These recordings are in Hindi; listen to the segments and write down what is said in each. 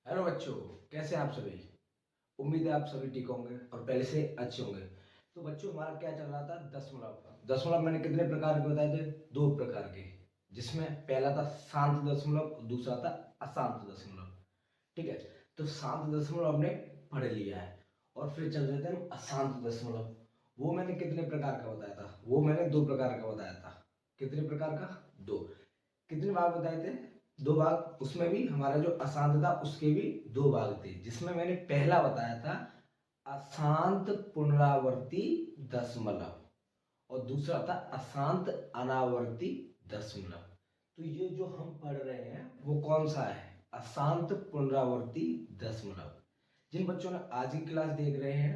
हेलो बच्चों, कैसे हैं आप सभी। उम्मीद है आप सभी ठीक होंगे और पहले से अच्छे होंगे। तो बच्चों, हमारा क्या चल रहा था, दशमलव। दशमलव मैंने कितने प्रकार के बताए थे? दो प्रकार के। जिसमें पहला था शांत दशमलव और दूसरा था अशांत दशमलव। ठीक है। तो शांत दशमलव हमने पढ़ लिया है और फिर चल रहे थे हम अशांत दशमलव। वो मैंने कितने प्रकार का बताया था? वो मैंने दो प्रकार का बताया था। कितने प्रकार का? दो। कितने भाग बताए थे? दो भाग। उसमें भी हमारा जो अशांत था उसके भी दो भाग थे, जिसमें मैंने पहला बताया था अशांत पुनरावर्ती दशमलव और दूसरा था अशांत अनावर्ती दशमलव। तो ये जो हम पढ़ रहे हैं वो कौन सा है? अशांत पुनरावर्ती दशमलव। जिन बच्चों ने आज की क्लास देख रहे हैं,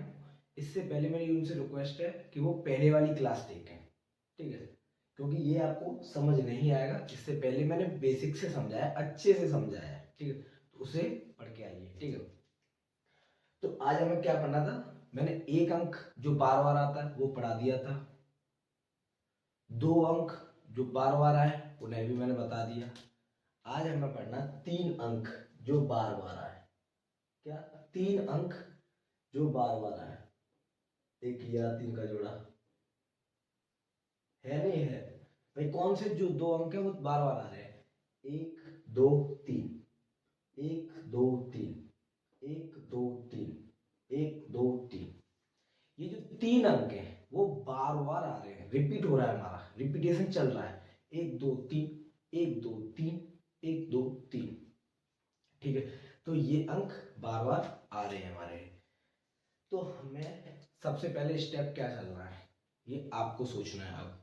इससे पहले मेरी उनसे रिक्वेस्ट है कि वो पहले वाली क्लास देखें। ठीक है। क्योंकि ये आपको समझ नहीं आएगा। इससे पहले मैंने बेसिक से समझाया, अच्छे से समझाया है। ठीक है। तो उसे पढ़ के आइए। ठीक है। तो आज हमें क्या पढ़ना था? मैंने एक अंक जो बार बार आता है वो पढ़ा दिया था। दो अंक जो बार बार आए उन्हें भी मैंने बता दिया। आज हमें पढ़ना तीन अंक जो बार बार आए। क्या? तीन अंक जो बार बार आए। एक या तीन का जोड़ा है नहीं है? भाई कौन से जो दो अंक है वो बार बार आ रहे हैं? एक दो तीन, एक दो तीन, एक दो तीन, एक दो तीन। ये जो तीन अंक हैं वो बार बार आ रहे हैं, रिपीट हो रहा है, हमारा रिपीटेशन चल रहा है। एक दो तीन, एक दो तीन, एक दो तीन। ठीक है। तो ये अंक बार बार आ रहे हैं हमारे। तो हमें सबसे पहले स्टेप क्या चलना है ये आपको सोचना है अब।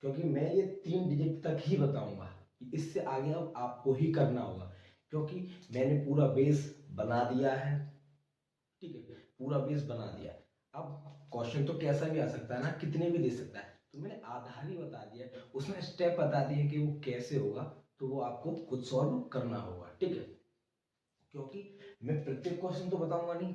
क्योंकि मैं ये तीन डिजिट तक ही बताऊंगा, इससे आगे अब आपको ही करना होगा। क्योंकि मैंने पूरा बेस बना दिया है। ठीक है। पूरा बेस बना दिया है। अब क्वेश्चन तो कैसा भी आ सकता है ना, कितने भी दे सकता है। तो मैंने आधार ही बता दिया, उसमें स्टेप बता दिए कि वो कैसे होगा। तो वो आपको खुद सॉल्व करना होगा। ठीक है। क्योंकि मैं प्रत्येक क्वेश्चन तो बताऊंगा नहीं।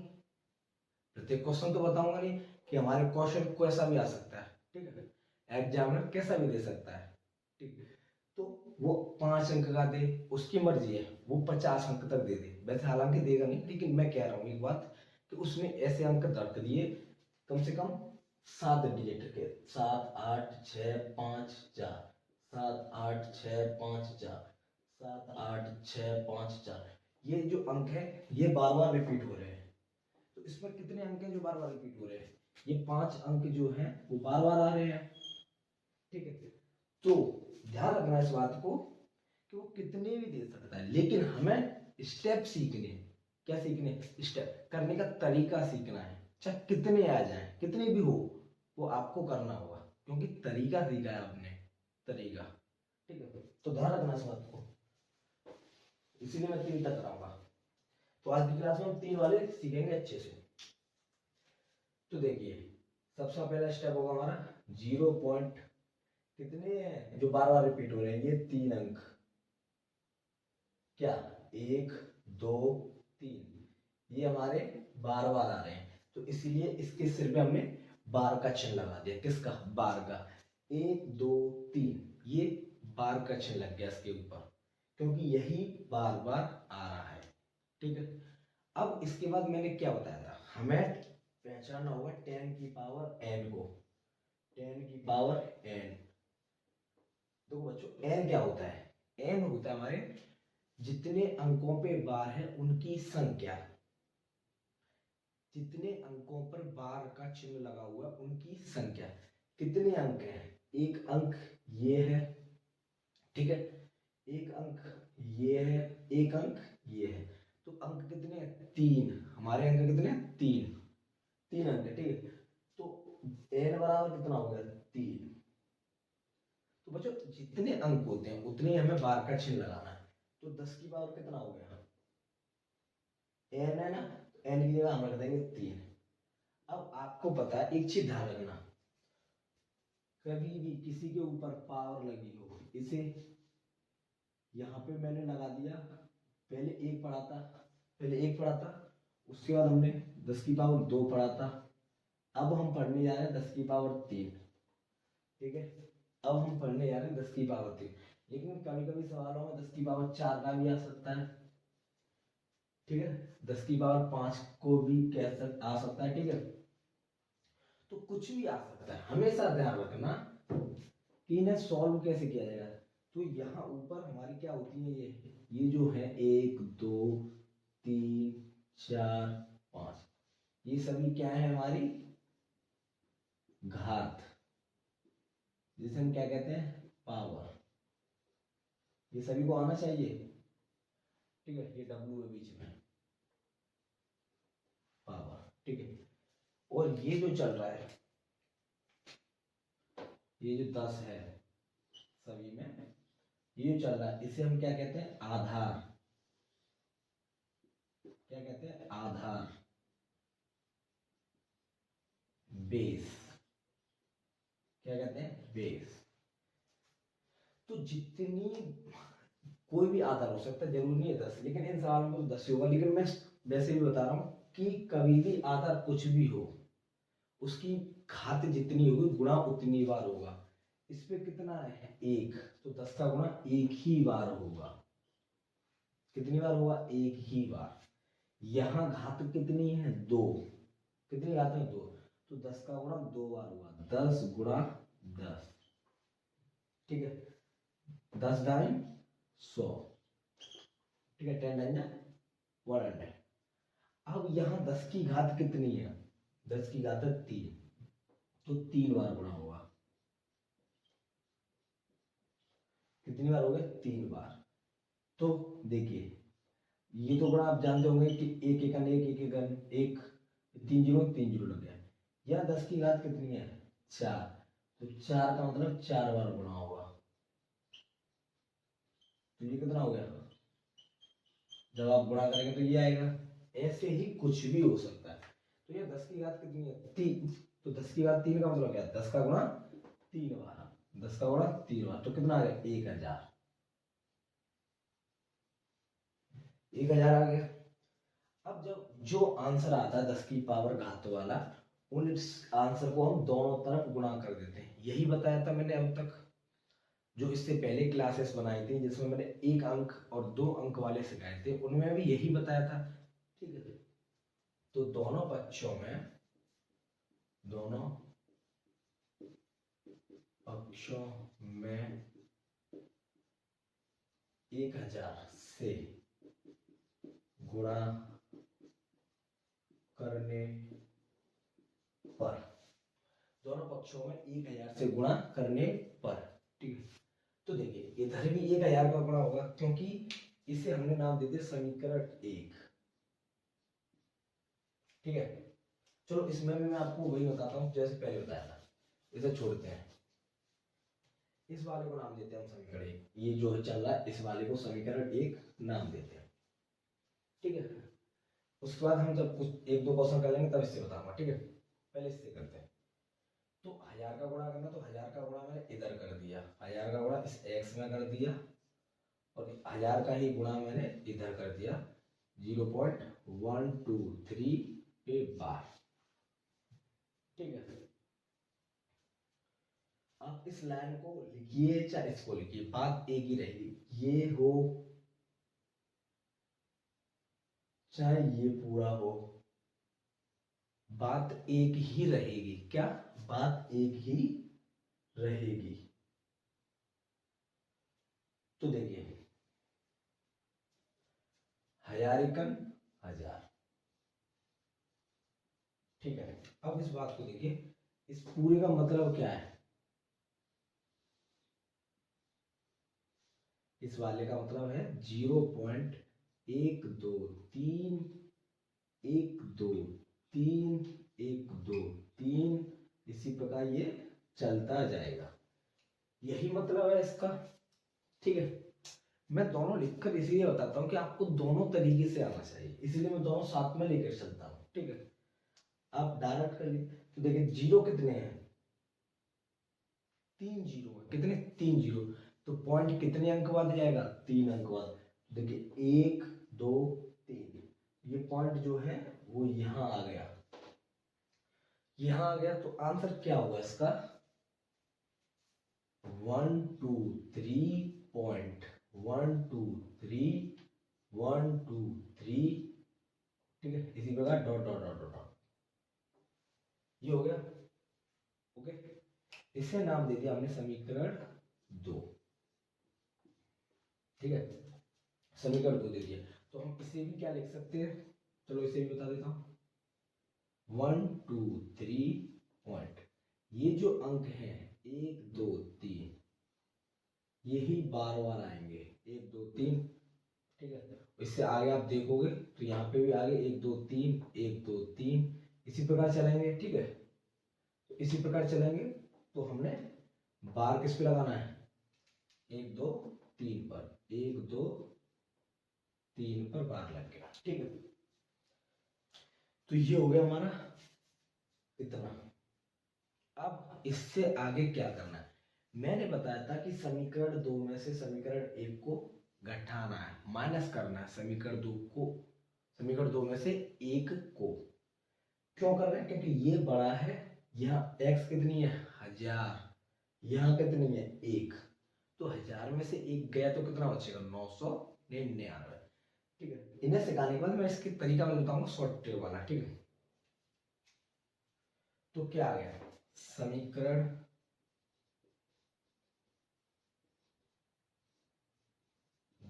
प्रत्येक क्वेश्चन तो बताऊंगा नहीं कि हमारे क्वेश्चन कैसा भी आ सकता है। ठीक है। एग्जामिनर कैसा भी दे सकता है। ठीक है। तो वो 5 अंक का दे, उसकी मर्जी है। वो 50 अंक तक दे दे, वैसे हालांकि देगा नहीं, लेकिन मैं कह रहा हूँ एक बात कि उसने ऐसे अंक रख दिए कम से कम 7 डिजिट के। 7 8 6 5 4, 7 8 6 5 4, 7 8 6 5 4। ये जो अंक है ये बार बार रिपीट हो रहे हैं। तो इसमें कितने अंक हैं जो बार बार रिपीट हो रहे हैं? ये 5 अंक जो हैं वो बार बार आ रहे हैं। ठीक है। तो ध्यान रखना इस बात को कि वो कितने भी दे सकता है, लेकिन हमें स्टेप सीखने हैं। क्या सीखने? स्टेप करने का तरीका सीखना है। चाहे कितने आ जाए, कितने भी हो, वो आपको करना होगा। क्योंकि तरीका सीखा है आपने। तरीका। ठीक है। तो ध्यान रखना इस बात को, इसीलिए मैं 3 तक कराऊंगा। तो आज की क्लास में हम 3 वाले सीखेंगे अच्छे से। तो देखिए, सबसे पहला स्टेप होगा हमारा 0 पॉइंट। कितने हैं जो बार बार रिपीट हो रहे हैं? ये 3 अंक। क्या? एक, दो, तीन। ये हमारे बार बार आ रहे हैं, तो इसीलिए इसके सिर पे हमने बार का चिन्ह लगा दिया। किसका? बार का। एक दो तीन, ये बार का चिन्ह लग गया इसके ऊपर, क्योंकि यही बार बार आ रहा है। ठीक है। अब इसके बाद मैंने क्या बताया था? हमें पहचानना होगा 10 की पावर n को। 10 की पावर n। देखो बच्चों, n क्या होता है? n होता है हमारे जितने अंकों पे बार है उनकी संख्या। जितने अंकों पर बार का चिन्ह लगा हुआ है उनकी संख्या। कितने अंक हैं? एक अंक ये है। ठीक है। एक अंक ये है, एक अंक ये है। तो अंक कितने हैं? 3। हमारे अंक कितने हैं? 3। 3 अंक है। ठीक है। तो n बराबर कितना हो गया? 3। तो बच्चों, जितने अंक होते हैं उतने ही हमें बार का चिन्ह लगाना है। तो 10 की पावर कितना हो गया? n है ना, तो n की जगह हम रख देंगे 3। अब आपको पता है, एक चीज ध्यान रखना, कभी भी किसी के ऊपर पावर लगी हो, इसे यहाँ पे मैंने लगा दिया। पहले एक पढ़ा था, पहले एक पढ़ा था, उसके बाद हमने 10 की पावर 2 पढ़ा था। अब हम पढ़ने जा रहे हैं 10 की पावर 3। ठीक है। अब हम पढ़ने जा रहे हैं 10 की पावर 3। लेकिन कभी कभी सवालों में 10 की पावर 4 का भी आ सकता है। ठीक है, 10 की पावर 5 को भी आ सकता है। ठीक है, तो कुछ भी आ सकता है, हमेशा ध्यान रखना कि इन्हें सॉल्व कैसे किया जाएगा। तो यहाँ ऊपर हमारी क्या होती है, ये जो है 1 2 3 4 5, ये सभी क्या है हमारी घात, जिसे हम क्या कहते हैं पावर। ये सभी को आना चाहिए। ठीक है, ये W है बीच में, पावर। ठीक है, और ये जो चल रहा है, ये जो 10 है सभी में, ये जो चल रहा है, इसे हम क्या कहते हैं आधार। क्या कहते हैं आधार, बेस। क्या कहते हैं बेस। तो जितनी कोई भी आधार हो सकता है, जरूरी नहीं है 10, लेकिन इन सवालों में 10 ही होगा। लेकिन मैं वैसे भी बता रहा हूं कि कभी भी आधार कुछ भी हो, उसकी घात जितनी होगी गुणा उतनी बार होगा। इस पे कितना है 1, तो 10 का गुणा 1 ही बार होगा। कितनी बार होगा 1 ही बार। यहाँ घात कितनी है 2, कितनी घात है 2, तो 10 का गुणा 2 बार होगा, 10 गुणा 10। ठीक है, 10 डाइन 100। ठीक है, 10 डाइन 100। अब यहाँ 10 की घात कितनी है, 10 की घात है 3, तो 3 बार गुणा होगा। कितनी बार हो गए 3 बार। तो देखिए, ये तो बड़ा आप जानते होंगे कि एक एकन एक एक एकन एक, 3 जीरो 3 जीरो लग गया। यहाँ 10 की घात कितनी है 4, तो 4 का मतलब 4 बार गुणा होगा। तो ये कितना हो गया, जब आप गुणा करेंगे तो ये आएगा। ऐसे ही कुछ भी हो सकता है। तो ये 10 की घात कितनी है 3, तो 10 की घात 3 का मतलब क्या है 10 का गुणा 3 बार, 10 का गुणा 3 बार, तो कितना आ गया 1000। 1000 आ गया। अब जब जो आंसर आता है 10 की पावर घात वाला, उन आंसर को हम दोनों तरफ गुणा कर देते हैं। यही बताया था मैंने अब तक, जो इससे पहले क्लासेस बनाई थी जिसमें मैंने 1 अंक और 2 अंक वाले सिखाए थे, उनमें भी यही बताया था। ठीक है, तो दोनों पक्षों में 1000 से गुणा करने पर, दोनों पक्षों में 1000 से गुणा करने पर। ठीक है, तो देखिए इधर भी 1000 का गुणा होगा, क्योंकि इसे हमने नाम दे दिया समीकरण 1। ठीक है, चलो इसमें भी मैं आपको वही बताता हूँ जैसे पहले बताया था। इसे छोड़ते हैं, इस वाले को नाम देते हैं हम समीकरण 1। ये जो है चल रहा है, इस वाले को समीकरण 1 नाम देते हैं। ठीक है, उसके बाद हम जब कुछ 1 2 क्वेश्चन कर लेंगे तब इससे बताऊंगा। ठीक है, पहले इससे करते हैं। तो 1000 का गुणा करना, तो 1000 का गुणा मैंने इधर कर दिया, 1000 का गुणा इस x में कर दिया, और 1000 का ही गुणा मैंने इधर कर दिया 0.123 पे बार। ठीक है, आप इस लाइन को लिखिए चाहे इसको लिखिए, बात एक ही रहेगी। ये हो चाहे ये पूरा हो, बात एक ही रहेगी। क्या बात एक ही रहेगी। तो देखिए 1000 एकन 1000। ठीक है, अब इस बात को देखिए, इस पूरे का मतलब क्या है, इस वाले का मतलब है 0.123 1 2 3 1 2 3, इसी प्रकार ये चलता जाएगा। यही मतलब है इसका। ठीक है, मैं दोनों लिखकर इसीलिए बताता हूँ कि आपको दोनों तरीके से आना चाहिए, इसीलिए मैं दोनों साथ में लेकर चलता हूँ। ठीक है, आप डायरेक्ट कर लीजिए। तो देखिए जीरो कितने हैं 3 जीरो है, कितने 3 जीरो, तो पॉइंट कितने अंक बाद जाएगा 3 अंक बाद। देखिए 1 2 3, ये पॉइंट जो है वो यहाँ आ गया, यहाँ आ गया। तो आंसर क्या होगा इसका 1 2 3 पॉइंट 1 2 3 1 2 3 ठीक है, इसी प्रकार dot dot dot dot dot, ये हो गया। ओके, इसे नाम दे दिया हमने समीकरण 2। ठीक है, समीकरण 2 दे दिया। तो हम इसे भी क्या लिख सकते हैं, चलो इसे भी बता देता हूँ। 1 2 3 पॉइंट, ये जो अंक हैं 1 2 3, यही बार बार आएंगे 1 2 3। ठीक है, इससे आगे आप देखोगे तो यहाँ पे भी आगे 1 2 3 1 2 3, इसी प्रकार चलेंगे। ठीक है, तो इसी प्रकार चलेंगे। तो हमने बार किस पे लगाना है, 1 2 3 पर, 1 2 3 पर बार लग गया। ठीक है, तो ये हो गया हमारा इतना। अब इससे आगे क्या करना है, मैंने बताया था कि समीकरण 2 में से समीकरण 1 को घटाना है, माइनस करना है समीकरण 2 को, समीकरण 2 में से 1 को। क्यों कर रहे हैं, क्योंकि ये बड़ा है, यहाँ x कितनी है 1000, यहाँ कितनी है 1, तो 1000 में से 1 गया तो कितना बचेगा 999। ठीक है, इन्हें सिखाने के बाद मैं इसके तरीका में बताऊंगा शॉर्ट ट्रिक वाला। ठीक है, तो क्या आ गया, समीकरण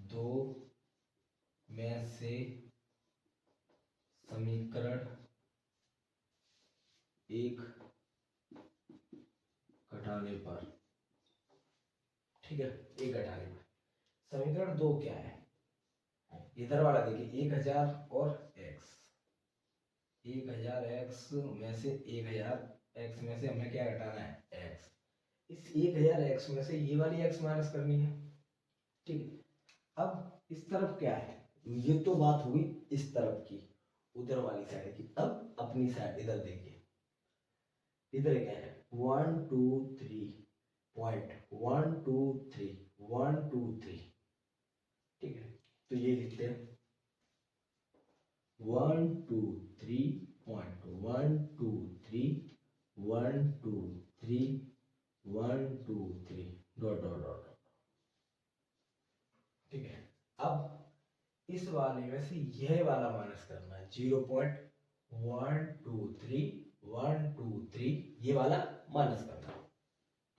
2 में से समीकरण 1 घटाने पर, ठीक है, 1 घटाने पर समीकरण 2 क्या है, इधर वाला देखिए 1000 और x, 1000 x में से 1000 x में से हमें क्या घटाना है x, इस 1000 x में से ये वाली x माइनस करनी है। ठीक है, अब इस तरफ क्या है, ये तो बात हुई इस तरफ की, उधर वाली साइड की। अब अपनी साइड इधर देखिए, इधर क्या है 1 2 3 पॉइंट 1 2 3 1 2 3। ठीक है, तो ये लिखते हैं 1 2 3 पॉइंट 1 2 3 1 2 3 1 2 3 डॉट डॉट डॉट। ठीक है, अब इस वाले में से यह वाला माइनस करना है 0.123 ये वाला माइनस करना है।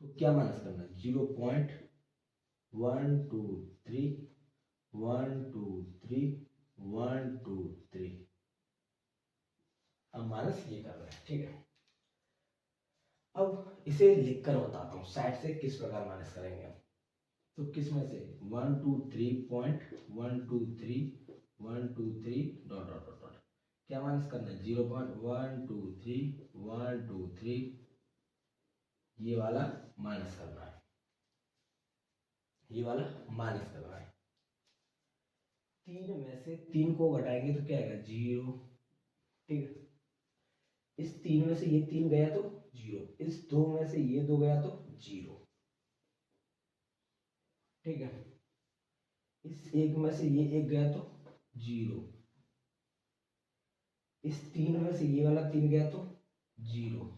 तो क्या माइनस करना है 0.123 123 123, हम माइनस ये कर रहे हैं। ठीक है, अब इसे लिखकर बताता हूँ साइड से किस प्रकार माइनस करेंगे हम। तो किस में से 123.123 डॉट डॉट डॉट डॉट, क्या माइनस करना है 0.123 ये वाला माइनस करना है, ये वाला माइनस करना है। 3 में से 3 को घटाएंगे तो क्या आएगा 0। ठीक है, इस 3 में से ये 3 गया तो 0, इस 2 में से ये 2 गया तो 0। ठीक है, इस 1 में से ये 1 गया तो 0, इस 3 में से ये वाला 3 गया तो 0,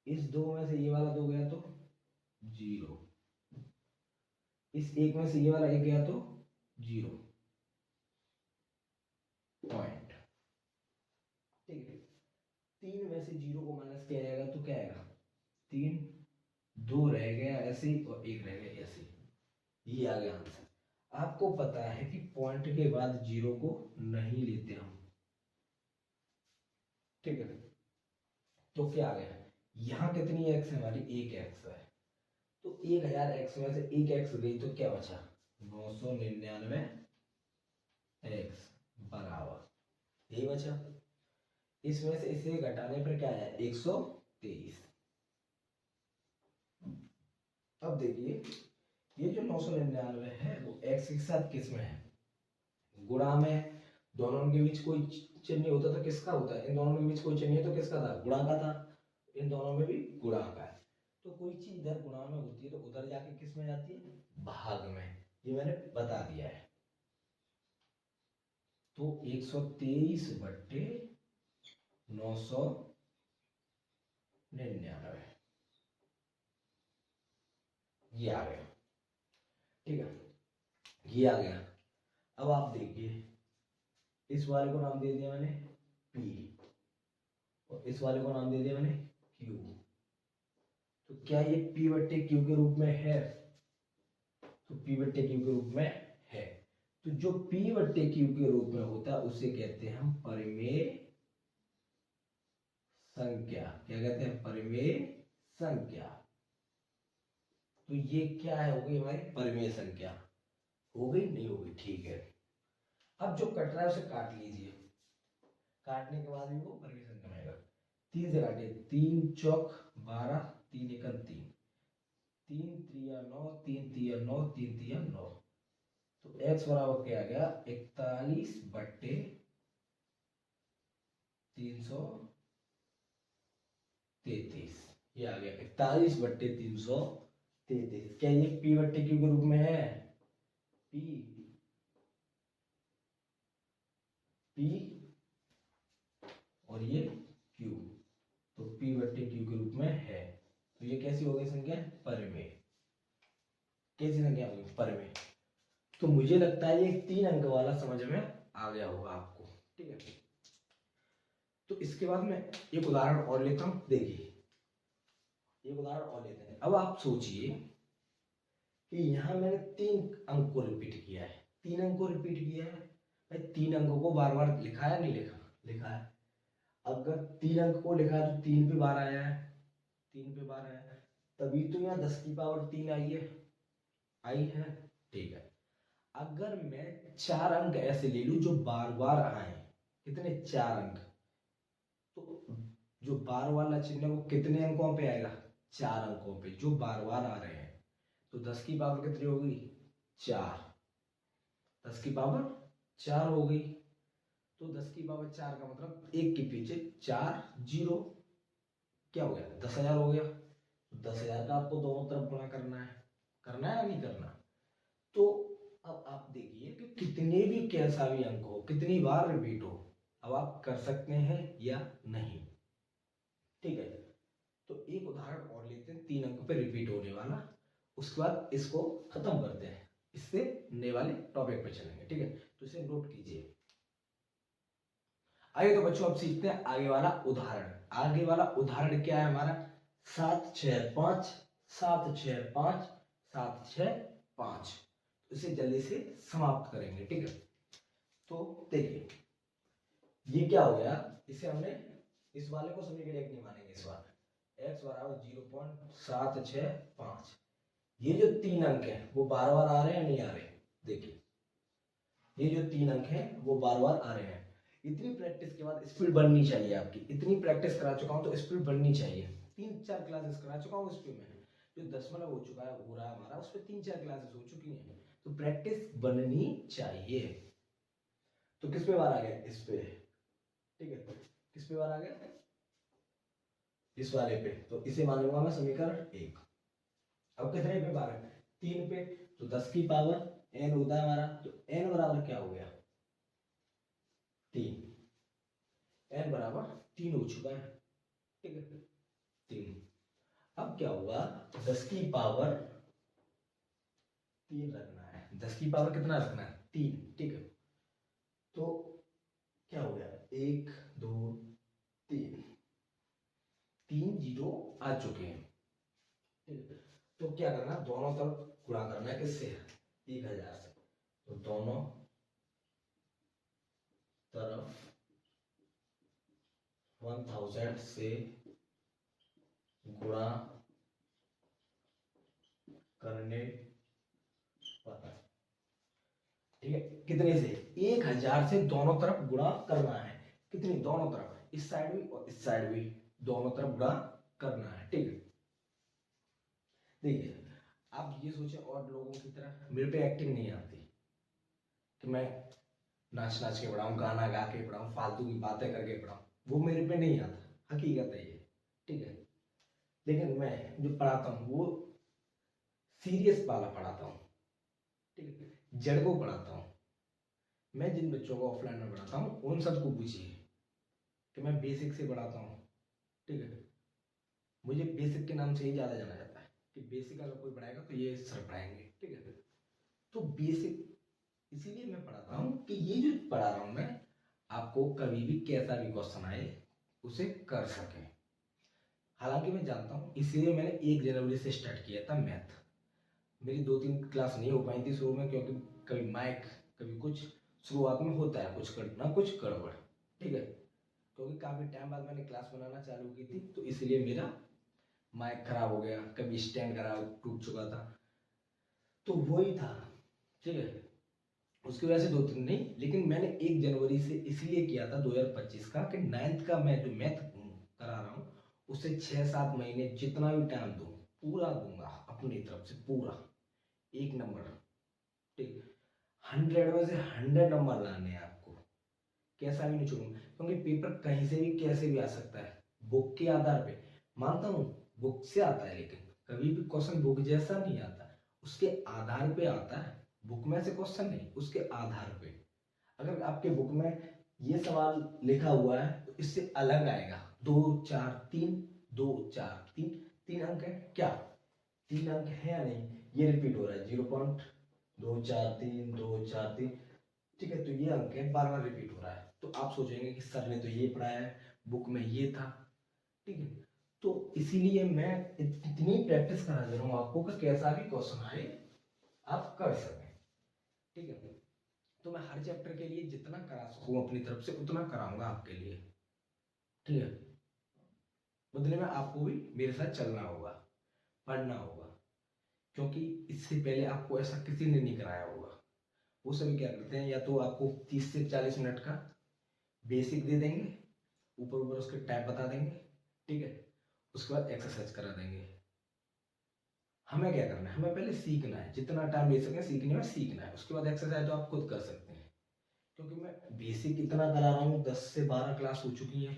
इस 2 में से ये वाला 2 गया तो 0, इस 1 में से ये वाला 1 गया तो 0 पॉइंट। ठीक है, 3 में से 0 को माइनस किया जाएगा तो क्या आएगा 3, 2 रह गया ऐसे ही और 1 रह गया ऐसे ही, ये आ गया आंसर। आपको पता है कि पॉइंट के बाद 0 को नहीं लेते हम। ठीक है, तो क्या आ गया, यहाँ कितनी एक्स है हमारी 1 एक्स है, तो 1000 एक्स में से 1 एक्स गई तो क्या बचा 999 एक्स बराबर यही बचा। इसमें से इसे घटाने पर क्या आया 123। अब देखिए ये जो 999 है वो x के साथ किस में है, गुणा में। दोनों के बीच कोई चिन्ह होता तो किसका होता है, इन दोनों के बीच कोई चिन्ह है तो किसका था गुणा का था, इन दोनों में भी गुणा का है। तो कोई चीज इधर गुणा में होती है तो उधर जाके किस में जाती है भाग में, ये मैंने बता दिया है। तो 123 बट्टे 999 ये आ गया। ठीक है, ये आ गया। अब आप देखिए इस वाले को नाम दे दिया मैंने P और इस वाले को नाम दे दिया मैंने Q। तो क्या ये P बट्टे Q के रूप में है? तो P बट्टे Q के रूप में है। तो जो P बट्टे Q के रूप में होता है उसे कहते हैं हम परिमेय संख्या। क्या कहते हैं? परिमेय संख्या। तो ये क्या है, हो गई हमारी परिमेय संख्या। हो गई? नहीं हो गई? ठीक है। अब जो कट रहा है उसे काट लीजिए, काटने के बाद भी वो परिमेय संख्या में आएगा। 3 से काटिए, 3 चौक 12, 3 एकम 3, 3 त्रिया 9, 3 तिया 9, 3 तिया 9। तो x बराबर क्या आ गया? 41 बट्टे 333। ये आ गया 41 बट्टे 333। क्या ये P बट्टे Q के रूप में है? P और ये Q। तो P बट्टे Q के रूप में है। तो ये कैसी हो गई संख्या? परिमेय। कैसी संख्या होगी? परिमेय। तो मुझे लगता है ये 3 अंक वाला समझ में आ गया होगा आपको। ठीक है, तो इसके बाद मैं एक उदाहरण और लेता हूं। देखिए, एक उदाहरण और लेते हैं। अब आप सोचिए कि यहां मैंने 3 अंक को रिपीट किया है। 3 अंक को रिपीट किया है भाई, 3 अंकों को बार बार लिखा है? नहीं लिखा? लिखा है। अगर 3 अंक को लिखा है तो 3 पे बार आया है, 3 पे बार आया है, तभी तो यहाँ 10 की पावर 3 आई है। आई है? ठीक है। अगर मैं 4 अंक ऐसे ले लूं जो बार बार आए, कितने? 4 अंक। तो जो बार वाला चिन्ह है वो कितने अंकों पे आएगा? 4 अंकों पे, जो बार बार आ रहे हैं। तो 10 की पावर कितनी होगी? 4। 10 की पावर 4 हो गई। तो 10 की पावर 4 का मतलब एक के पीछे 4 जीरो, क्या हो गया? 10,000 हो गया। तो 10,000 का आपको दोनों तरफ गुणा करना है। करना है या नहीं करना? तो अब आप देखिए कि कितने भी कैसा भी अंक हो, कितनी बार रिपीट हो, अब आप कर सकते हैं या नहीं। ठीक है, तो एक उदाहरण और लेते हैं 3 अंक पे रिपीट होने वाला, उसके बाद इसको खत्म करते हैं, इससे नए वाले टॉपिक पे चलेंगे। ठीक है, तो इसे नोट कीजिए। आइए तो बच्चों अब सीखते हैं आगे वाला उदाहरण। आगे वाला उदाहरण क्या है हमारा? 7 6 5, 7 6 5, 7 6 5। इसे जल्दी से समाप्त करेंगे। ठीक है, तो देखिए ये क्या हो गया, इसे हमने इस वाले को समीकरण 1 नहीं मानेंगे। इस बार x बराबर 0.765। ये जो 3 अंक है वो बार बार आ रहे हैं? नहीं आ रहे? देखिए ये जो 3 अंक है वो बार बार आ रहे हैं। इतनी प्रैक्टिस के बाद स्पीड बढ़नी चाहिए आपकी। इतनी प्रैक्टिस करा चुका हूं तो स्पीड बढ़नी चाहिए। 3-4 क्लासेस करा चुका हूं इस पे मैं। जो दशमलव हो चुका है, हो रहा है हमारा, उस पर 3-4 क्लासेस हो चुकी हैं। तो प्रैक्टिस बननी चाहिए। तो किस पे बार आ गया? इस पे। ठीक है, किस पे बार आ गया? इस वाले पे। तो इसे मानूंगा मैं समीकरण 1। अब कितने पे बार है? 3 पे। तो 10 की पावर n होता है हमारा, तो n बराबर क्या हो गया? 3। n बराबर 3 हो चुका है। ठीक है, 3। अब क्या होगा? 10 की पावर 3 रखना है। 10 की पावर कितना रखना है? 3। ठीक है, तो क्या हो गया? 1 2 3, 3 जीरो आ चुके हैं। ठीक है, तो क्या करना? दोनों तरफ गुणा करना है। किससे? 1000 से। तो दोनों तरफ 1000 से गुणा करने पर, ठीक है, कितने से? 1000 से दोनों तरफ गुणा करना है। कितनी? दोनों तरफ, इस साइड भी और इस साइड भी, दोनों तरफ गुणा करना है। ठीक है, देखिए आप ये सोचे और लोगों की तरह मेरे पे एक्टिंग नहीं आती कि मैं नाच नाच के पढ़ाऊं, गाना गा के पढ़ाऊं, फालतू की बातें करके पढ़ाऊं, वो मेरे पे नहीं आता। हकीकत है ये। ठीक है, लेकिन मैं जो पढ़ाता हूँ वो सीरियस वाला पढ़ाता हूँ। ठीक है, जड़ को पढ़ाता हूँ। मैं जिन बच्चों को ऑफलाइन में पढ़ाता हूँ उन सबको पूछिए कि मैं बेसिक से पढ़ाता हूँ। ठीक है, मुझे बेसिक के नाम से ही ज़्यादा जाना जाता है कि बेसिक अगर कोई पढ़ाएगा तो ये सर पढ़ाएंगे। ठीक है, तो बेसिक इसीलिए मैं पढ़ाता हूँ कि ये जो पढ़ा रहा हूँ मैं, आपको कभी भी कैसा भी क्वेश्चन आए उसे कर सकें। हालांकि मैं जानता हूँ, इसलिए मैंने 1 जनवरी से स्टार्ट किया था मैथ। मेरी 2-3 क्लास नहीं हो पाई थी शुरू में, क्योंकि कभी माइक कभी कुछ शुरुआत में होता है कुछ करना कुछ गड़बड़, ठीक है। क्योंकि काफ़ी टाइम बाद मैंने क्लास बनाना चालू की थी, तो इसलिए मेरा माइक खराब हो गया, कभी स्टैंड खराब टूट चुका था, तो वही था, ठीक है। उसकी वजह से 2-3 नहीं, लेकिन मैंने 1 जनवरी से इसलिए किया था 2025 का कि 9th का मैं जो मैथ करा रहा हूँ उसे 6-7 महीने जितना भी टाइम दूँ पूरा दूंगा अपनी तरफ से, पूरा 1 नंबर, ठीक। 100 में से 100 नंबर लाने हैं आपको, कैसा भी नहीं छोड़ूंगा, क्योंकि पेपर कहीं से भी कैसे भी आ सकता है। बुक के आधार पे मानता हूँ बुक से आता है, लेकिन कभी भी क्वेश्चन बुक जैसा नहीं आता, उसके आधार पे आता है। बुक में से क्वेश्चन नहीं, उसके आधार पे। अगर आपके बुक में ये सवाल लिखा हुआ है तो इससे अलग आएगा। 2 4 3, 2 4 3, 3 अंक है क्या, 3 अंक है या नहीं, ये रिपीट हो रहा है 0.2 4 3 2 4 3, ठीक है। तो ये अंक है, बार बार रिपीट हो रहा है, तो आप सोचेंगे कि सर ने तो ये पढ़ाया है, बुक में ये था, ठीक है। तो इसीलिए मैं इतनी प्रैक्टिस करा दे रहा हूँ आपको कि कैसा भी क्वेश्चन आए आप कर सकें, ठीक है। तो मैं हर चैप्टर के लिए जितना करा सकूँ अपनी तरफ से उतना कराऊंगा आपके लिए, ठीक है। बदले में आपको भी मेरे साथ चलना होगा, पढ़ना होगा, क्योंकि इससे पहले आपको ऐसा किसी ने नहीं कराया होगा। वो सभी क्या करते हैं, या तो आपको 30 से 40 मिनट का बेसिक दे देंगे, ऊपर ऊपर उसके टाइप बता देंगे, ठीक है। उसके बाद एक्सरसाइज करा देंगे। हमें क्या करना है, हमें पहले सीखना है, जितना टाइम ले सकें सीखने में सीखना है, उसके बाद एक्सरसाइज तो आप खुद कर सकते हैं। क्योंकि मैं बेसिक इतना करा रहा हूँ, 10 से 12 क्लास हो चुकी है,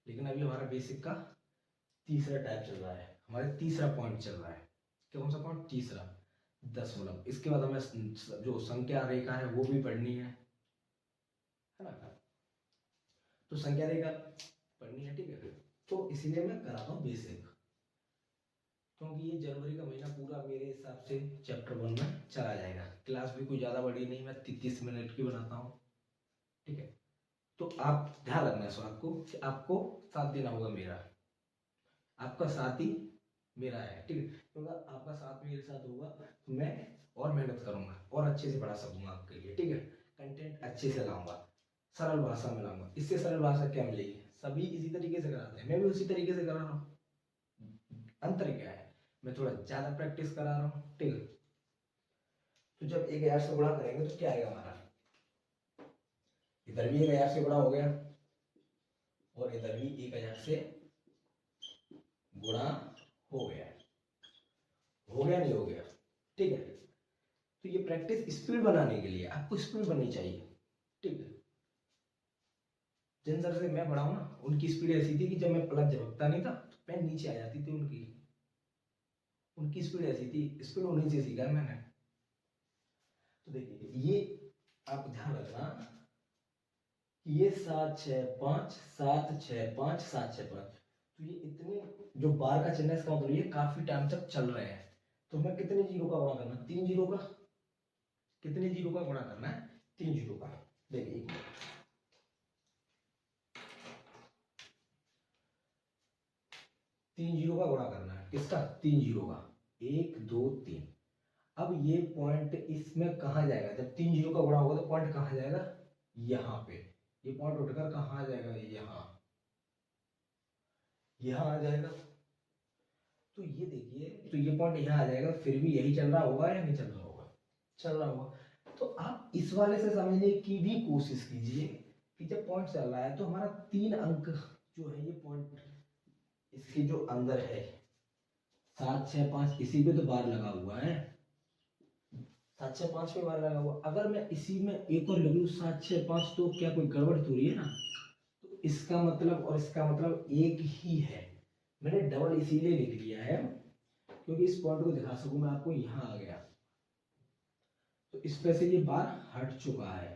लेकिन अभी हमारा बेसिक का तीसरा टाइप चल रहा है, हमारे तीसरा पॉइंट चल रहा है। कौन सा पॉइंट, तीसरा, दशमलव। इसके बाद हमें जो संख्या रेखा है वो भी पढ़नी है ना। तो संख्या रेखा पढ़नी है, ठीक है। तो इसीलिए मैं कराता हूँ बेसिक, क्योंकि ये जनवरी का महीना पूरा मेरे हिसाब से चैप्टर 1 में चला जाएगा। क्लास भी कोई ज़्यादा बड़ी नहीं, मैं 30 मिनट की बनाता हूँ, ठीक है। तो आप ध्यान रखना इस बात को कि आपको साथ देना होगा मेरा, आपका साथ ही मेरा है, ठीक है। क्योंकि आपका साथ मेरे साथ होगा तो मैं और मेहनत करूंगा और अच्छे से पढ़ा सकूंगा आपके लिए, ठीक है। कंटेंट अच्छे से लाऊंगा, सरल भाषा में लाऊंगा। इससे सरल भाषा क्या मिलेगी, सभी इसी तरीके से कराते हैं, मैं भी उसी तरीके से करा रहा हूँ। अंतर क्या है, मैं थोड़ा ज्यादा प्रैक्टिस करा रहा हूँ, ठीक है। तो जब 1,000 से गुणा करेंगे तो क्या आएगा हमारा, इधर भी 1,000 से गुणा हो गया और इधर भी 1,000 से गुणा हो गया, हो गया नहीं हो गया, ठीक है। तो ये प्रैक्टिस स्पीड बनाने के लिए, आपको स्पीड बननी चाहिए, ठीक है। जिन सर से मैं पढ़ा हूं ना, उनकी स्पीड ऐसी थी कि जब मैं पलक झपकता नहीं था तो पेन नीचे आ जाती थी उनकी, उनकी स्पीड ऐसी थी, स्पीड उन्हीं से सीखा है मैंने। तो देखिए ये आप ध्यान रखना कि ये 7 6 5 7 6 5 7 6 5, तो ये इतने जो बार का चिन्ह है इसका मतलब ये काफी टाइम तक चल रहे हैं। तो हमें कितने जीरो का गुणा करना, 3 जीरो का, कितने जीरो का गुणा करना है, 3 जीरो का। देखिए 3 जीरो का गुणा करना है, किसका, 3 जीरो का, 1 2 3। अब ये पॉइंट इसमें कहा जाएगा, जब 3 जीरो का गुणा होगा तो पॉइंट कहाँ जाएगा, यहाँ पे। ये पॉइंट उठकर कहाँ आ जाएगा, यहाँ, यहाँ आ जाएगा। तो ये देखिए, तो ये पॉइंट यहाँ आ जाएगा, फिर भी यही चल रहा होगा या नहीं चल रहा होगा, चल रहा होगा। तो आप इस वाले से समझने की भी कोशिश कीजिए कि जब पॉइंट चल रहा है तो हमारा 3 अंक जो है, ये पॉइंट इसके जो अंदर है 7 6 5, इसी पे तो बार लगा हुआ है, 7 6 5 पे बार लगा हुआ। अगर मैं इसी में एक और लिख लूँ 7 6 5, तो क्या कोई गड़बड़ तो रही है ना। तो इसका मतलब और इसका मतलब एक ही है। मैंने डबल इसीलिए लिख लिया है क्योंकि इस पॉइंट को दिखा सकूं मैं आपको, यहाँ आ गया तो इस पे से ये बार हट चुका है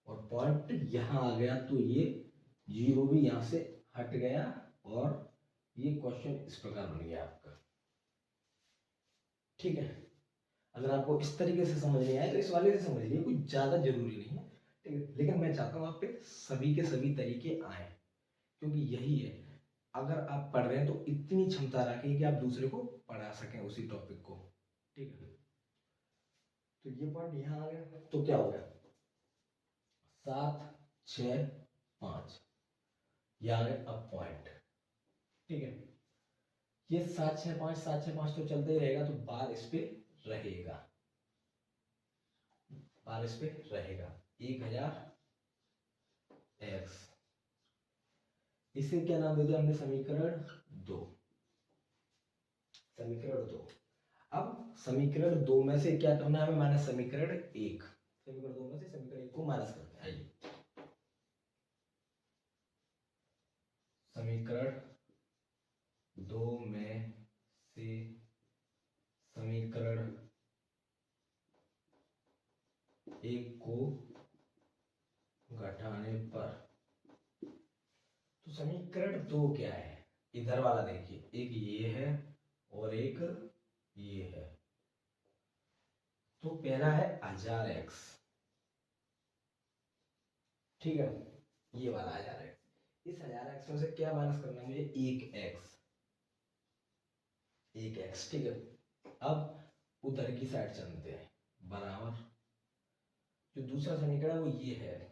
और पॉइंट यहाँ आ गया, तो ये जीरो भी यहाँ से हट गया और ये क्वेश्चन इस प्रकार बन गया आपका, ठीक है। अगर आपको इस तरीके से समझ नहीं आए तो इस वाले से समझ लीजिए, कुछ ज्यादा जरूरी नहीं है, ठीक ठीक है, लेकिन मैं चाहता हूँ आप पे सभी के सभी तरीके आए, क्योंकि यही है, अगर आप पढ़ रहे हैं तो इतनी क्षमता रखिए कि आप दूसरे को पढ़ा सकें उसी टॉपिक को। ठीक है, तो ये पॉइंट यहाँ आ गया, तो क्या हो गया 7 6 5, ये आ गए अब पॉइंट। ठीक है, ये 7 6 5 7 6 5 तो चलते ही रहेगा, तो बार इस पे रहेगा, बार इस पे रहेगा 1000 x। इसे क्या नाम दे दिया हमने, समीकरण 2, समीकरण 2। अब समीकरण 2 में से क्या करना है हमें, माइनस समीकरण 1, समीकरण 2 में से समीकरण 1 को माइनस करते हैं। आइए, समीकरण 2 में से समीकरण 1 को घटाने पर, तो समीकरण 2 क्या है, इधर वाला देखिए, एक ये है और एक ये है, तो पहला है 1000x, ठीक है, ये वाला 1000x, इस 1000x में से क्या माइनस करना है मुझे, 1x, 1x। ठीक है, अब उधर की साइड चलते हैं, बराबर जो दूसरा समीकरण है वो ये है,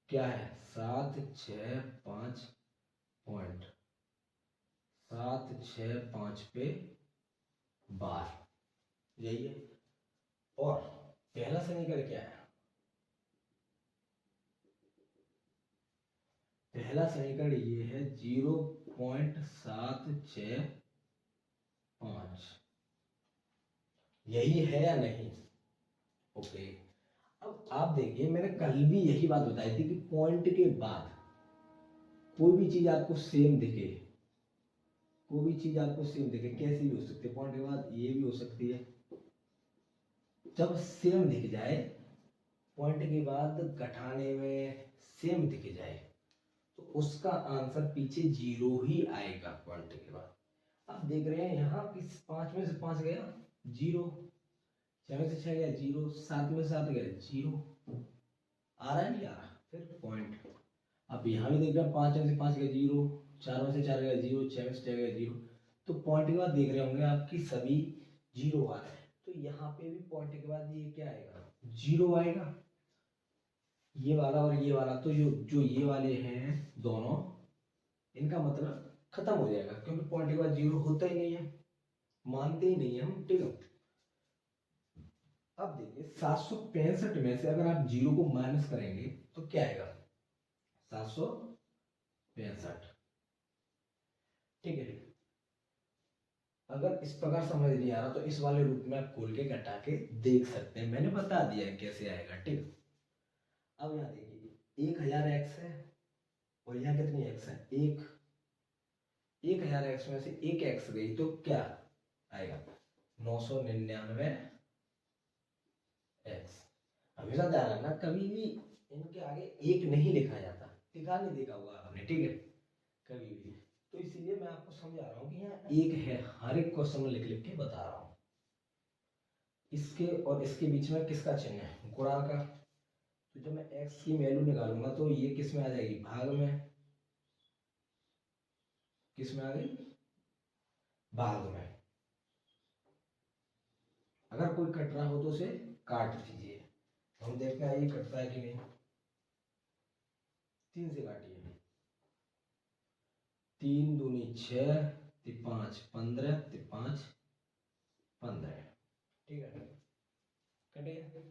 क्या है 7 6 5 पॉइंट 7 6 5 पे बार, यही है। और पहला समीकरण क्या है, पहला समीकरण ये है 0.765, यही है या नहीं। ओके, अब आप देखिए, मैंने कल भी यही बात बताई थी कि पॉइंट के बाद कोई भी चीज आपको सेम दिखे, कोई भी चीज आपको सेम दिखे, कैसी भी हो सकती है, पॉइंट के बाद ये भी हो सकती है, जब सेम दिख जाए, पॉइंट के बाद घटाने में सेम दिख जाए, तो उसका आंसर पीछे 0 ही आएगा पॉइंट के बाद। आप देख रहे हैं यहाँ किस 5 में से 5 गया 0, 6 में से 6 गया 0, 7 में से 7 गया 0, आ रहा है नहीं आ रहा, फिर पॉइंट। अब यहाँ भी देख रहे हैं 5 में से 5 गया 0, 4 में से 4 गया 0, 6 में से 6 गया 0, तो पॉइंट के बाद देख रहे होंगे आपकी सभी 0 आ रहे हैं, तो यहाँ पे भी पॉइंट के बाद ये क्या आएगा 0 आएगा, ये वाला और ये वाला, तो जो ये वाले हैं दोनों, इनका मतलब खत्म हो जाएगा, क्योंकि पॉइंट के बाद 0 होता ही नहीं है, मानते ही नहीं है हम। ठीक है, अब देखिए 765 में से अगर आप 0 को माइनस करेंगे तो क्या आएगा 765। ठीक है, अगर इस प्रकार समझ नहीं आ रहा तो इस वाले रूप में आप खोल के घटा के देख सकते हैं, मैंने बता दिया है कैसे आएगा। ठीक है, अब यहाँ देखिए 1000x है और यहाँ कितनी x है, 1000x में से एक x गई तो क्या आएगा 999x। हमेशा ध्यान रखना, कभी भी इनके आगे एक नहीं लिखा जाता, लिखा नहीं देखा होगा आपने। ठीक है, कभी भी, तो इसीलिए मैं आपको समझा रहा हूँ कि यहाँ एक है, हर एक क्वेश्चन में लिख लिख के बता रहा हूँ। इसके और इसके बीच में किसका चिन्ह है, गुणा का, तो जब मैं x की वैल्यू निकालूंगा तो ये किस में आ जाएगी, भाग में, किस में आ गई, भाग में। अगर कोई कट रहा हो तो उसे काट दीजिए, हम देखते हैं ये कटता है कि नहीं, 3 से काटिए, 3 दूनी 6, 5 15, 5 15। ठीक है, कटेगा,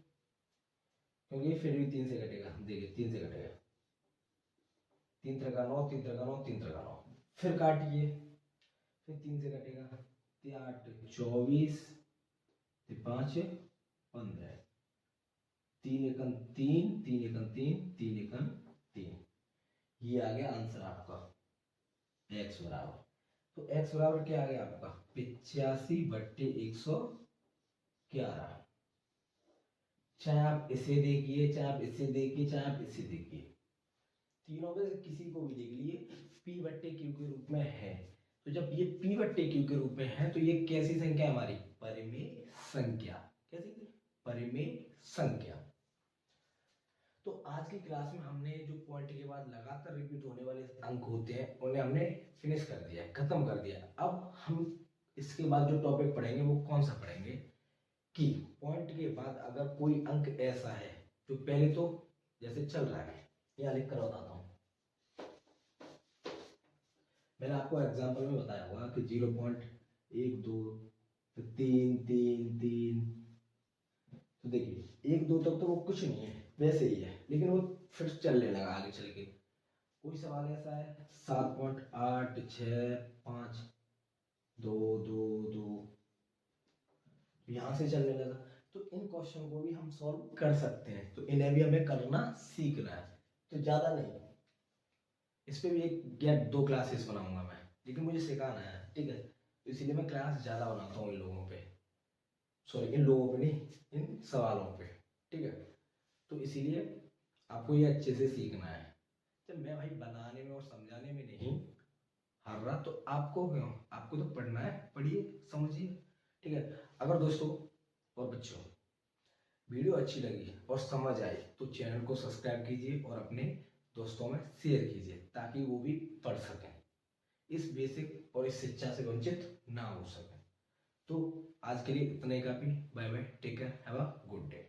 क्योंकि फिर भी 3 से कटेगा, देखिए 3 से कटेगा, 3 3 का 9, 3 3 का 9, 3 3 का 9, फिर काटिए, फिर 3 से कटेगा, 8 24, 5 15, 3 एकम 3, 3 एकम 3, 3 एकम 3, ये आ गया आंसर आपका x बराबर। तो x बराबर क्या आ गया आपका 85/111। चाहे आप इसे देखिए, चाहे आप इसे देखिए, चाहे आप इसे देखिए, तीनों में से किसी को भी देख लिए, p/q के रूप में है। तो जब ये p/q के रूप में है तो ये कैसी संख्या है हमारी, परिमेय संख्या। कैसी, परिमेय संख्या। तो आज की क्लास में हमने जो पॉइंट के बाद लगातार रिपीट होने वाले अंक होते हैं उन्हें हमने फिनिश कर दिया, खत्म कर दिया। अब हम इसके बाद जो टॉपिक पढ़ेंगे वो कौन सा पढ़ेंगे कि पॉइंट के बाद अगर कोई अंक ऐसा है जो पहले तो जैसे चल रहा है, यहाँ लिख कर बताता हूँ। मैंने आपको एग्जाम्पल में बताया होगा कि 0.1 2 3 3 3। तो देखिए 1 2 तक तो वो कुछ नहीं है, वैसे ही है, लेकिन वो फिर चलने लगा आगे चल के। कोई सवाल ऐसा है 7.8 6 5 2 2 2, यहाँ से चलने लगा। तो इन क्वेश्चन को भी हम सॉल्व कर सकते हैं, तो इन्हें भी हमें करना सीखना है। तो ज़्यादा नहीं, इस पे भी एक या 2 क्लासेस बनाऊंगा मैं, लेकिन मुझे सिखाना है, ठीक है। तो इसीलिए मैं क्लास ज़्यादा बनाता हूँ इन लोगों पे, सॉरी इन लोगों पे नहीं, इन सवालों पे, ठीक है। तो इसीलिए आपको ये अच्छे से सीखना है। जब मैं भाई बनाने में और समझाने में नहीं हार रहा, तो आपको क्यों, आपको तो पढ़ना है, पढ़िए समझिए, ठीक है। अगर दोस्तों और बच्चों वीडियो अच्छी लगी और समझ आई तो चैनल को सब्सक्राइब कीजिए और अपने दोस्तों में शेयर कीजिए ताकि वो भी पढ़ सकें, इस बेसिक और इस शिक्षा से वंचित ना हो सकें। तो आज के लिए इतना ही काफी। Bye bye, take care, have a good day.